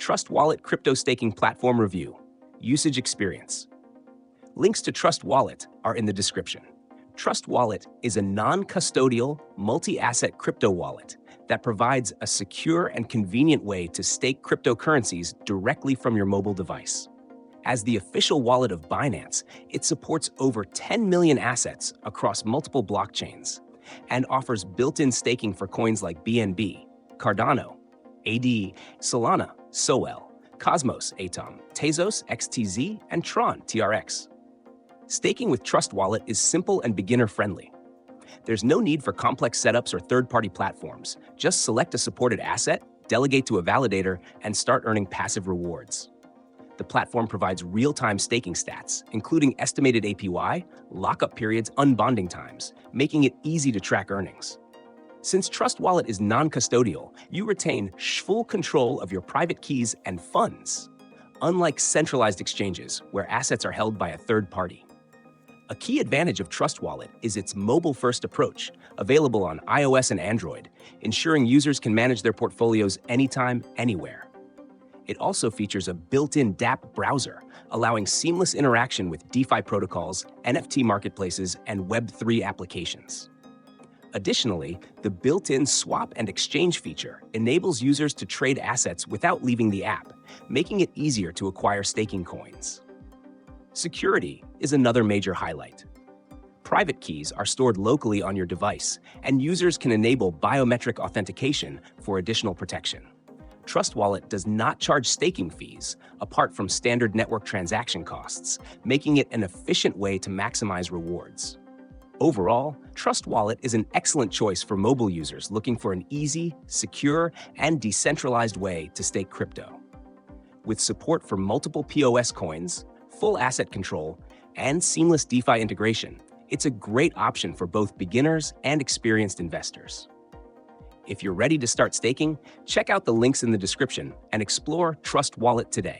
Trust Wallet Crypto Staking Platform Review. Usage Experience. Links to Trust Wallet are in the description. Trust Wallet is a non-custodial, multi-asset crypto wallet that provides a secure and convenient way to stake cryptocurrencies directly from your mobile device. As the official wallet of Binance, it supports over 10 million assets across multiple blockchains and offers built-in staking for coins like BNB, Cardano, AD, Solana, SOL, Cosmos, Atom, Tezos, XTZ, and Tron, TRX. Staking with Trust Wallet is simple and beginner-friendly. There's no need for complex setups or third-party platforms. Just select a supported asset, delegate to a validator, and start earning passive rewards. The platform provides real-time staking stats, including estimated APY, lockup periods, unbonding times, making it easy to track earnings. Since Trust Wallet is non-custodial, you retain full control of your private keys and funds, unlike centralized exchanges where assets are held by a third party. A key advantage of Trust Wallet is its mobile-first approach, available on iOS and Android, ensuring users can manage their portfolios anytime, anywhere. It also features a built-in dApp browser, allowing seamless interaction with DeFi protocols, NFT marketplaces, and Web3 applications. Additionally, the built-in swap and exchange feature enables users to trade assets without leaving the app, making it easier to acquire staking coins. Security is another major highlight. Private keys are stored locally on your device, and users can enable biometric authentication for additional protection. Trust Wallet does not charge staking fees, apart from standard network transaction costs, making it an efficient way to maximize rewards. Overall, Trust Wallet is an excellent choice for mobile users looking for an easy, secure, and decentralized way to stake crypto. With support for multiple POS coins, full asset control, and seamless DeFi integration, it's a great option for both beginners and experienced investors. If you're ready to start staking, check out the links in the description and explore Trust Wallet today.